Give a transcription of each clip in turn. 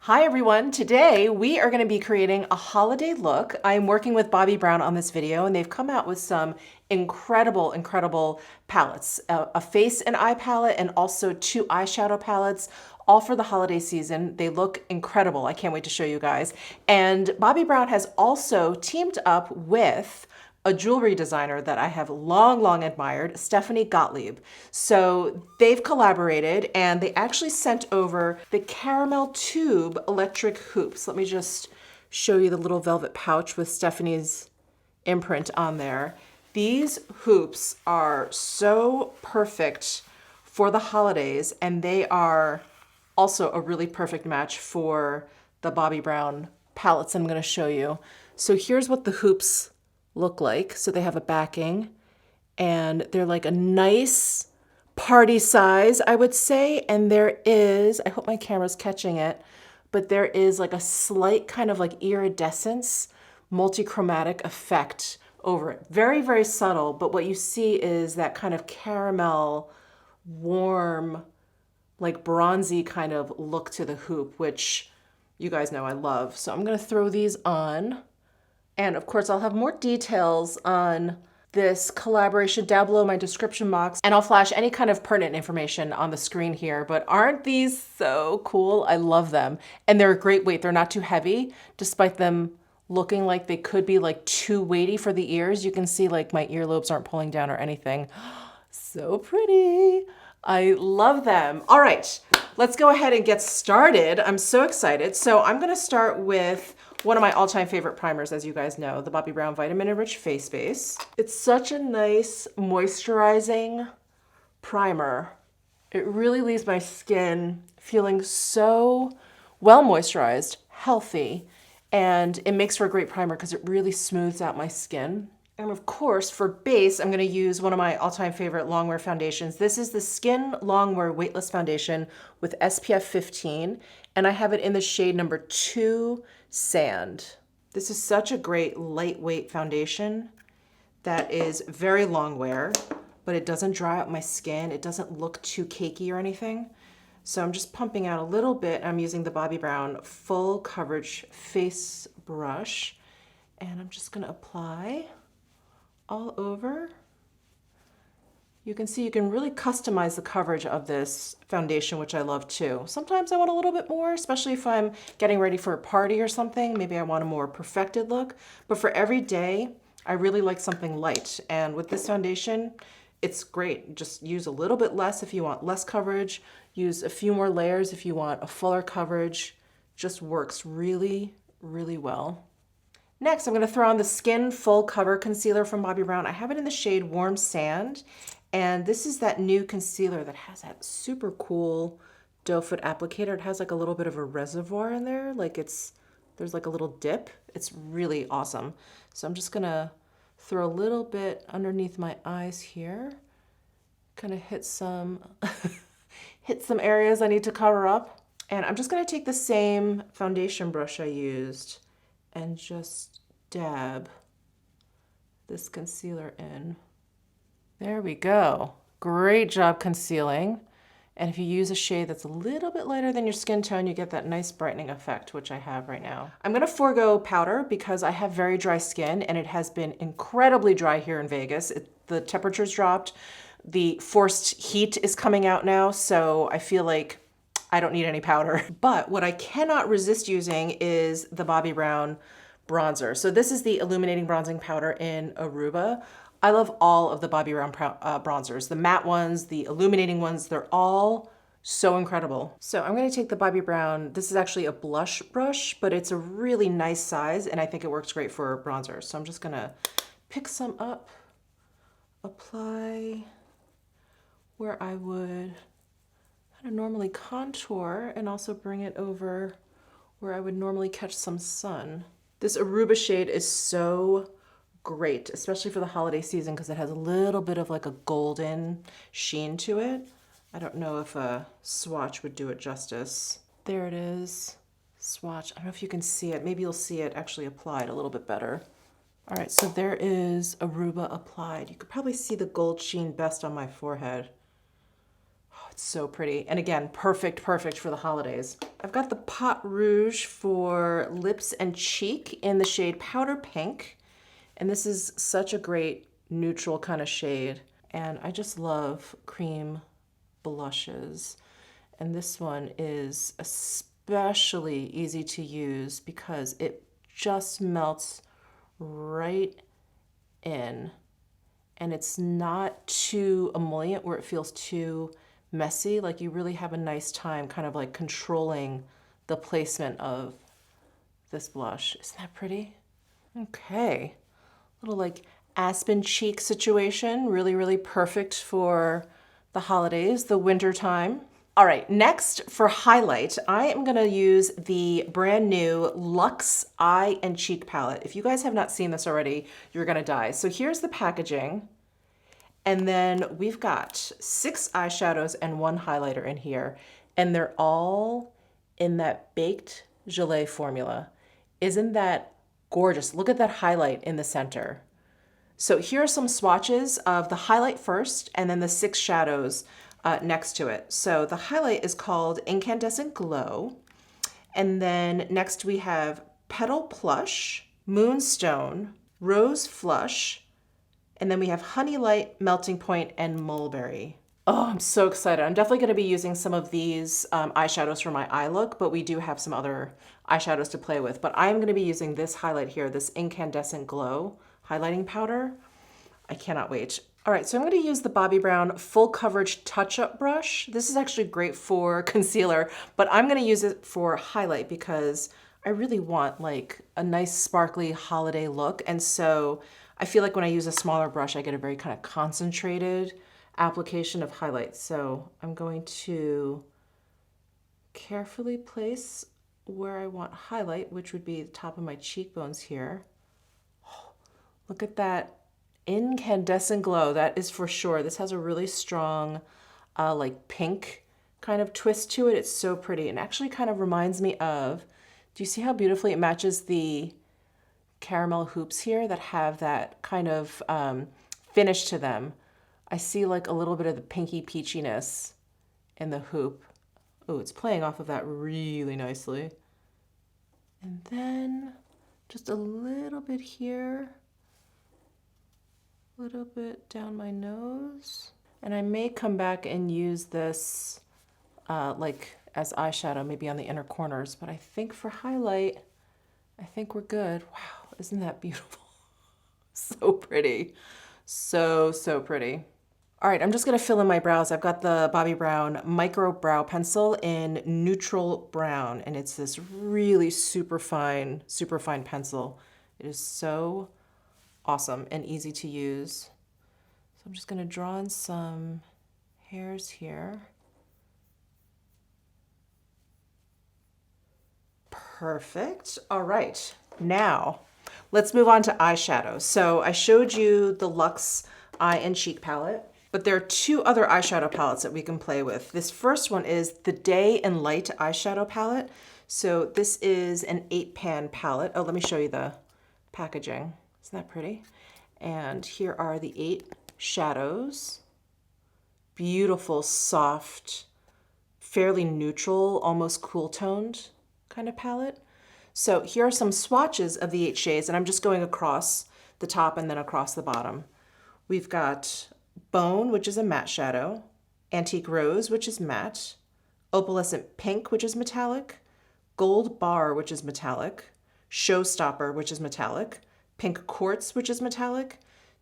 Hi everyone, today we are going to be creating a holiday look. I'm working with Bobbi Brown on this video and they've come out with some incredible palettes. A face and eye palette and also 2 eyeshadow palettes, all for the holiday season. They look incredible. I can't wait to show you guys. And Bobbi Brown has also teamed up with a jewelry designer that I have long admired, Stephanie Gottlieb. So they've collaborated and they actually sent over the caramel tube electric hoops. Let me just show you the little velvet pouch with Stephanie's imprint on there. These hoops are so perfect for the holidays, and they are also a really perfect match for the Bobbi Brown palettes I'm going to show you. So here's what the hoops look like. So they have a backing and they're like a nice party size, I would say. And there is, I hope my camera's catching it, but there is like a slight kind of like iridescence, multi-chromatic effect over it. Very subtle, but what you see is that kind of caramel, warm, like bronzy kind of look to the hoop, which you guys know I love. So I'm gonna throw these on. And of course, I'll have more details on this collaboration down below in my description box, and I'll flash any kind of pertinent information on the screen here. But aren't these so cool? I love them. And they're a great weight. They're not too heavy, despite them looking like they could be like too weighty for the ears. You can see like my earlobes aren't pulling down or anything. So pretty. I love them. All right, let's go ahead and get started. I'm so excited. So I'm gonna start with one of my all-time favorite primers, as you guys know, the Bobbi Brown Vitamin Enriched Face Base. It's such a nice moisturizing primer. It really leaves my skin feeling so well moisturized, healthy, and it makes for a great primer because it really smooths out my skin. And of course, for base, I'm gonna use one of my all-time favorite longwear foundations. This is the Skin Longwear Weightless Foundation with SPF 15, and I have it in the shade number 2 Sand. This is such a great lightweight foundation that is very long wear, but it doesn't dry out my skin. It doesn't look too cakey or anything. So I'm just pumping out a little bit. I'm using the Bobbi Brown Full Coverage Face Brush, and I'm just gonna apply all over. You can see you can really customize the coverage of this foundation, which I love too. Sometimes I want a little bit more, especially if I'm getting ready for a party or something. Maybe I want a more perfected look. But for every day, I really like something light. And with this foundation, it's great. Just use a little bit less if you want less coverage. Use a few more layers if you want a fuller coverage. Just works really well. Next, I'm going to throw on the Skin Full Cover Concealer from Bobbi Brown. I have it in the shade Warm Sand. And this is that new concealer that has that super cool doe foot applicator. It has like a little bit of a reservoir in there. Like there's like a little dip. It's really awesome. So I'm just gonna throw a little bit underneath my eyes here. Kind of hit some, hit some areas I need to cover up. And I'm just gonna take the same foundation brush I used and just dab this concealer in. There we go. Great job concealing. And if you use a shade that's a little bit lighter than your skin tone, you get that nice brightening effect, which I have right now. I'm gonna forego powder because I have very dry skin and it has been incredibly dry here in Vegas. The temperature's dropped. The forced heat is coming out now, so I feel like I don't need any powder. But what I cannot resist using is the Bobbi Brown bronzer. So this is the illuminating bronzing powder in Aruba. I love all of the Bobbi Brown bronzers, the matte ones, the illuminating ones, they're all so incredible. So I'm gonna take the Bobbi Brown, this is actually a blush brush, but it's a really nice size and I think it works great for bronzer. So I'm just gonna pick some up, apply where I would kind of normally contour and also bring it over where I would normally catch some sun. This Aruba shade is so great, especially for the holiday season because it has a little bit of like a golden sheen to it. I don't know if a swatch would do it justice. There it is, swatch. I don't know if you can see it. Maybe you'll see it actually applied a little bit better. All right, so there is Aruba applied. You could probably see the gold sheen best on my forehead. Oh, It's so pretty. And again, perfect for the holidays. I've got the Pot Rouge for lips and cheek in the shade Powder Pink. And this is such a great neutral kind of shade. And I just love cream blushes. And this one is especially easy to use because it just melts right in. And it's not too emollient where it feels too messy. Like you really have a nice time kind of like controlling the placement of this blush. Isn't that pretty? Okay. Little like aspen cheek situation. Really perfect for the holidays, the winter time. All right, next for highlight, I am gonna use the brand new Luxe Eye and Cheek Palette. If you guys have not seen this already, you're gonna die. So here's the packaging. And then we've got 6 eyeshadows and 1 highlighter in here. And they're all in that baked gelée formula. Isn't that gorgeous? Look at that highlight in the center. So here are some swatches of the highlight first and then the 6 shadows next to it. So the highlight is called Incandescent Glow. And then next we have Petal Plush, Moonstone, Rose Flush, and then we have Honey Light, Melting Point, and Mulberry. Oh, I'm so excited. I'm definitely gonna be using some of these eyeshadows for my eye look, but we do have some other eyeshadows to play with. But I'm gonna be using this highlight here, this Incandescent Glow highlighting powder. I cannot wait. All right, so I'm gonna use the Bobbi Brown Full Coverage Touch-Up Brush. This is actually great for concealer, but I'm gonna use it for highlight because I really want like a nice sparkly holiday look. And so I feel like when I use a smaller brush, I get a very kind of concentrated application of highlight. So I'm going to carefully place where I want highlight, which would be the top of my cheekbones here. Oh, look at that incandescent glow. That is for sure. This has a really strong like pink kind of twist to it. It's so pretty and actually kind of reminds me of, do you see how beautifully it matches the caramel hoops here that have that kind of finish to them? I see like a little bit of the pinky peachiness in the hoop. Oh, it's playing off of that really nicely. And then just a little bit here, a little bit down my nose. And I may come back and use this like as eyeshadow, maybe on the inner corners, but I think for highlight, I think we're good. Wow, isn't that beautiful? So pretty. So pretty. All right, I'm just gonna fill in my brows. I've got the Bobbi Brown Micro Brow Pencil in Neutral Brown, and it's this really super fine pencil. It is so awesome and easy to use. So I'm just gonna draw in some hairs here. Perfect. All right, now let's move on to eyeshadow. So I showed you the Luxe Eye and Cheek palette, but there are 2 other eyeshadow palettes that we can play with. This first one is the Day and Light eyeshadow palette. So this is an 8-pan palette. Oh, let me show you the packaging. Isn't that pretty? And here are the 8 shadows. Beautiful, soft, fairly neutral, almost cool toned kind of palette. So here are some swatches of the 8 shades, and I'm just going across the top and then across the bottom. We've got Bone, which is a matte shadow, Antique Rose, which is matte, Opalescent Pink, which is metallic, Gold Bar, which is metallic, Showstopper, which is metallic, Pink Quartz, which is metallic,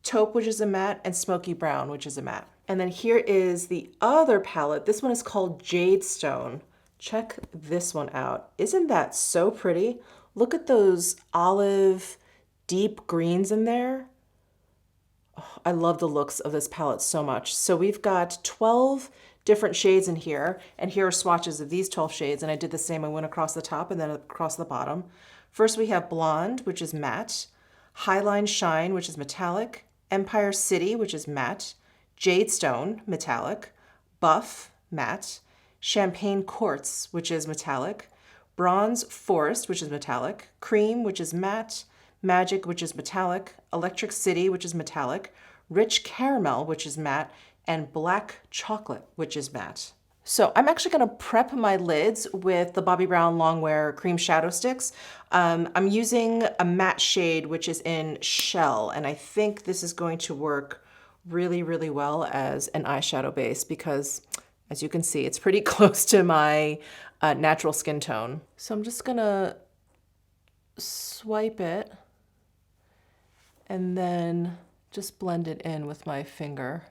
Taupe, which is a matte, and Smoky Brown, which is a matte. And then here is the other palette. This one is called Jade Stone. Check this one out. Isn't that so pretty? Look at those olive deep greens in there. Oh, I love the looks of this palette so much. So we've got 12 different shades in here, and here are swatches of these 12 shades, and I did the same. I went across the top and then across the bottom. First we have Blonde, which is matte, Highline Shine, which is metallic, Empire City, which is matte, Jade Stone, metallic, Buff, matte, Champagne Quartz, which is metallic, Bronze Forest, which is metallic, Cream, which is matte, Magic, which is metallic, Electric City, which is metallic, Rich Caramel, which is matte, and Black Chocolate, which is matte. So I'm actually going to prep my lids with the Bobbi Brown Longwear Cream Shadow Sticks. I'm using a matte shade, which is in Shell, and I think this is going to work really, really well as an eyeshadow base because, as you can see, it's pretty close to my natural skin tone. So I'm just going to swipe it and then just blend it in with my finger.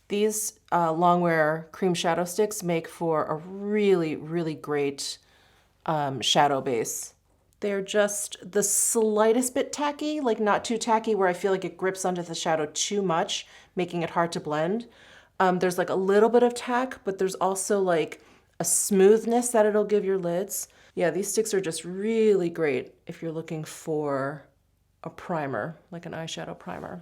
These Longwear Cream Shadow Sticks make for a really, really great shadow base. They're just the slightest bit tacky, like not too tacky where I feel like it grips onto the shadow too much, making it hard to blend. There's like a little bit of tack, but there's also like a smoothness that it'll give your lids. Yeah, these sticks are just really great if you're looking for a primer, like an eyeshadow primer.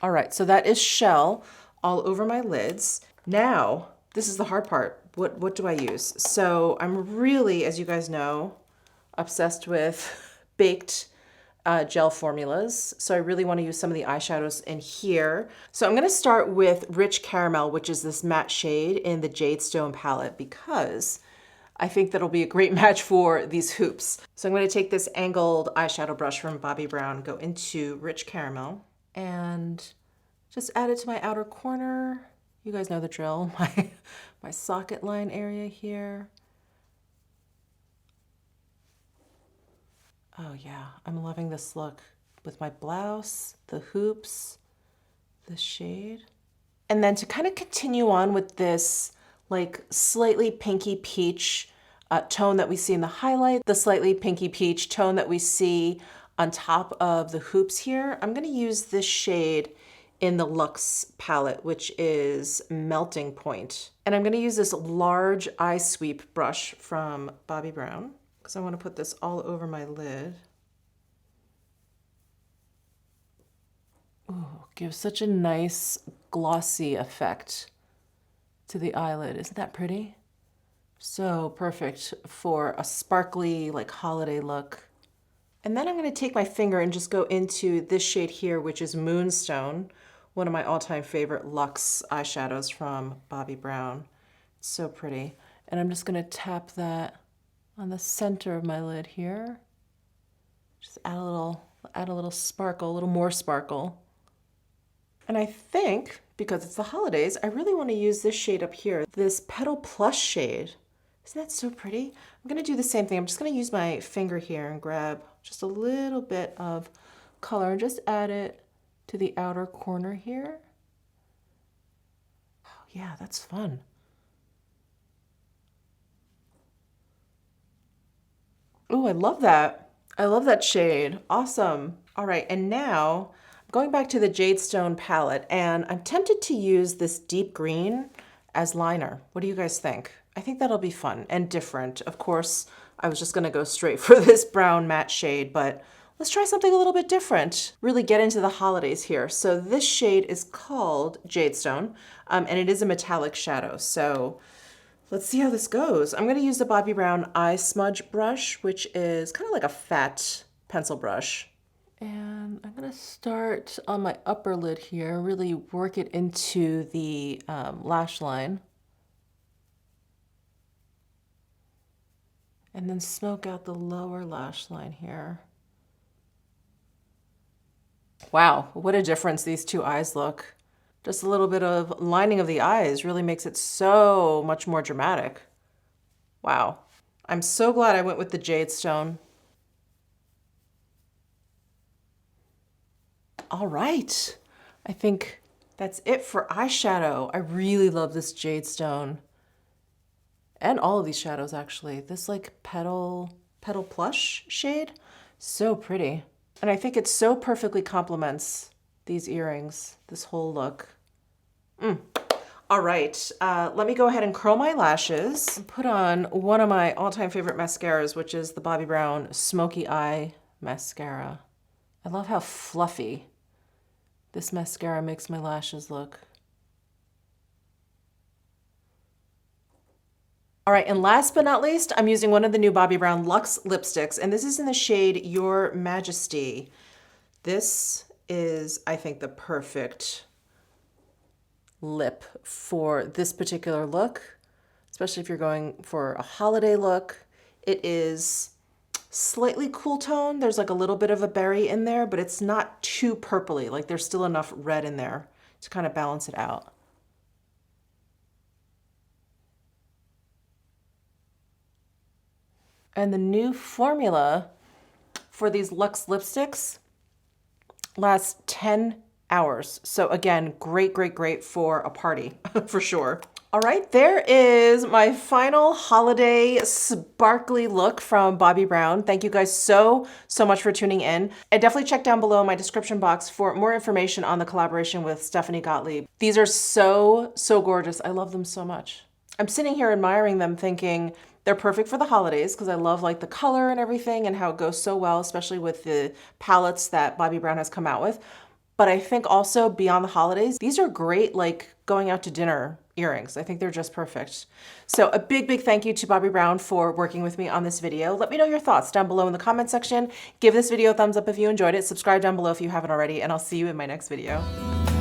All right, so that is Shell all over my lids. Now, this is the hard part. What do I use? So I'm really, as you guys know, obsessed with baked gel formulas. So I really want to use some of the eyeshadows in here. So I'm going to start with Rich Caramel, which is this matte shade in the Jadestone palette, because I think that'll be a great match for these hoops. So I'm going to take this angled eyeshadow brush from Bobbi Brown, go into Rich Caramel, and just add it to my outer corner. You guys know the drill, my socket line area here. Oh yeah, I'm loving this look with my blouse, the hoops, the shade. And then to kind of continue on with this like slightly pinky peach tone that we see in the highlight, the slightly pinky peach tone that we see on top of the hoops here, I'm gonna use this shade in the Luxe palette, which is Melting Point. And I'm gonna use this large eye sweep brush from Bobbi Brown because I wanna put this all over my lid. Ooh, gives such a nice glossy effect to the eyelid. Isn't that pretty? So perfect for a sparkly, like holiday look. And then I'm gonna take my finger and just go into this shade here, which is Moonstone, one of my all-time favorite Luxe eyeshadows from Bobbi Brown. It's so pretty. And I'm just gonna tap that on the center of my lid here. Just add a little sparkle, a little more sparkle. And I think, because it's the holidays, I really want to use this shade up here, this Petal Plush shade. Isn't that so pretty? I'm going to do the same thing. I'm just going to use my finger here and grab just a little bit of color and just add it to the outer corner here. Oh yeah, that's fun. Ooh, I love that. I love that shade. Awesome. All right, and now going back to the Jadestone palette, and I'm tempted to use this deep green as liner. What do you guys think? I think that'll be fun and different. Of course, I was just gonna go straight for this brown matte shade, but let's try something a little bit different. Really get into the holidays here. So this shade is called Jadestone, and it is a metallic shadow. So let's see how this goes. I'm gonna use the Bobbi Brown Eye Smudge brush, which is kind of like a fat pencil brush. And I'm gonna start on my upper lid here, really work it into the lash line. And then smoke out the lower lash line here. Wow, what a difference these two eyes look. Just a little bit of lining of the eyes really makes it so much more dramatic. Wow. I'm so glad I went with the Jadestone. All right, I think that's it for eyeshadow. I really love this Jadestone. And all of these shadows actually. This like petal plush shade, so pretty. And I think it so perfectly complements these earrings, this whole look. All right, let me go ahead and curl my lashes and put on one of my all-time favorite mascaras, which is the Bobbi Brown Smoky Eye Mascara. I love how fluffy this mascara makes my lashes look. All right, and last but not least, I'm using one of the new Bobbi Brown Luxe lipsticks, and this is in the shade Your Majesty. This is, I think, the perfect lip for this particular look. especially if you're going for a holiday look. It is slightly cool tone. There's like a little bit of a berry in there, but it's not too purpley. Like there's still enough red in there to kind of balance it out. And the new formula for these Luxe lipsticks lasts 10 hours. So again, great, great, great for a party for sure. All right, there is my final holiday sparkly look from Bobbi Brown. Thank you guys so much for tuning in. And definitely check down below in my description box for more information on the collaboration with Stephanie Gottlieb. These are so gorgeous. I love them so much. I'm sitting here admiring them thinking they're perfect for the holidays because I love like the color and everything and how it goes so well, especially with the palettes that Bobbi Brown has come out with. But I think also beyond the holidays, these are great like going out to dinner earrings. I think they're just perfect. So a big thank you to Bobbi Brown for working with me on this video. Let me know your thoughts down below in the comment section. Give this video a thumbs up if you enjoyed it. Subscribe down below if you haven't already, and I'll see you in my next video.